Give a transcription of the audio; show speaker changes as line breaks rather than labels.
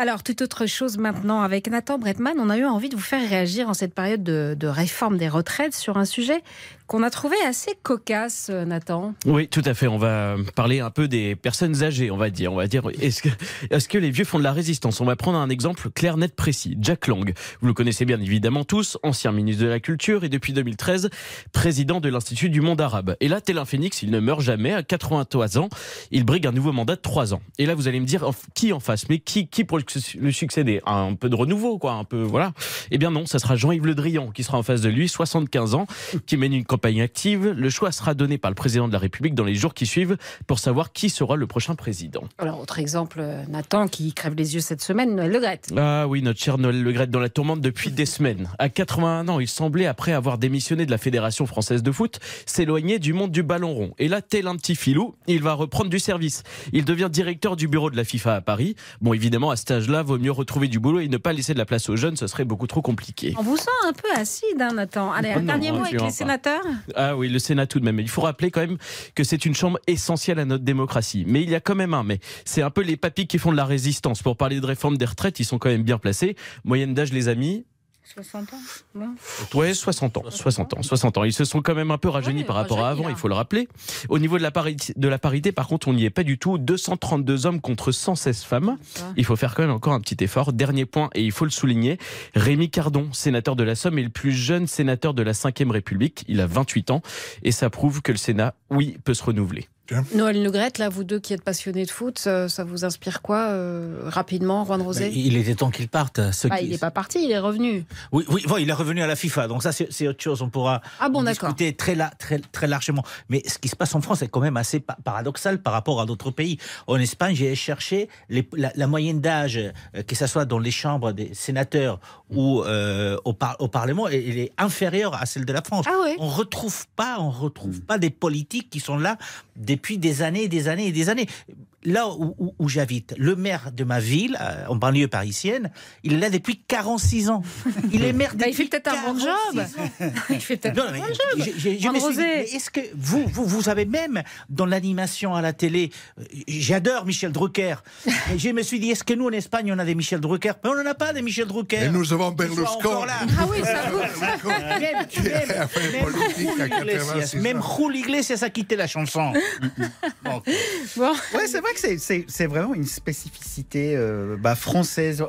Alors, toute autre chose maintenant. Avec Nathan Bretman, on a eu envie de vous faire réagir en cette période de réforme des retraites sur un sujet qu'on a trouvé assez cocasse, Nathan.
Oui, tout à fait. On va parler un peu des personnes âgées, on va dire. Est-ce que les vieux font de la résistance? On va prendre un exemple clair, net, précis. Jack Lang, vous le connaissez bien évidemment tous, ancien ministre de la Culture et depuis 2013, président de l'Institut du Monde Arabe. Et là, tel un phénix, il ne meurt jamais. À 83 ans, il brigue un nouveau mandat de 3 ans. Et là, vous allez me dire, qui en face? Mais qui pour le succéder? Un peu de renouveau, quoi, un peu, voilà. Eh bien non, ça sera Jean-Yves Le Drian qui sera en face de lui, 75 ans, qui mène une campagne active. Le choix sera donné par le président de la République dans les jours qui suivent pour savoir qui sera le prochain président.
Alors, autre exemple, Nathan qui crève les yeux cette semaine, Noël Le Graët.
Ah oui, notre cher Noël Le Graët dans la tourmente depuis des semaines. À 81 ans, il semblait, après avoir démissionné de la Fédération française de foot, s'éloigner du monde du ballon rond. Et là, tel un petit filou, il va reprendre du service. Il devient directeur du bureau de la FIFA à Paris. Bon, évidemment, à cet âge-là, vaut mieux retrouver du boulot et ne pas laisser de la place aux jeunes, ce serait beaucoup trop compliqué.
On vous sent un peu acide, hein, Nathan. Allez, un dernier mot avec les sénateurs.
Ah oui, le Sénat tout de même. Il faut rappeler quand même que c'est une chambre essentielle à notre démocratie. Mais il y a quand même un mais. C'est un peu les papis qui font de la résistance. Pour parler de réforme des retraites, ils sont quand même bien placés. Moyenne d'âge, les amis,
60 ans, non?
Ouais, 60 ans. Ils se sont quand même un peu rajeunis par rapport à avant, il faut le rappeler. Au niveau de la parité, par contre, on n'y est pas du tout. 232 hommes contre 116 femmes. Il faut faire quand même encore un petit effort. Dernier point, et il faut le souligner, Rémi Cardon, sénateur de la Somme, est le plus jeune sénateur de la 5e République. Il a 28 ans. Et ça prouve que le Sénat, oui, peut se renouveler.
Noël Le Graët, là, vous deux qui êtes passionnés de foot, ça vous inspire quoi rapidement, Juan Rosé?
Il était temps qu'il parte.
Il n'est pas parti, il est revenu.
Oui, il est revenu à la FIFA, donc ça c'est autre chose, on pourra discuter très largement. Mais ce qui se passe en France est quand même assez paradoxal par rapport à d'autres pays. En Espagne, j'ai cherché la moyenne d'âge, que ce soit dans les chambres des sénateurs ou au Parlement, elle est inférieure à celle de la France.
Ah ouais.
On retrouve pas des politiques qui sont là depuis des années et des années et des années. Là où j'habite, le maire de ma ville, en banlieue parisienne, il est là depuis 46 ans. Il est maire depuis
il fait peut-être un bon job. Il fait peut-être un bon job.
Je me suis dit, mais est-ce que vous avez même dans l'animation à la télé, j'adore Michel Drucker, et je me suis dit, est-ce que nous en Espagne on a des Michel Drucker? Mais on n'en a pas des Michel Drucker.
Et nous avons Berlusconi.
Ah oui, ça
même Julio Iglesias a quitté la chanson.
Bon.
Ouais, c'est vrai que c'est vraiment une spécificité française.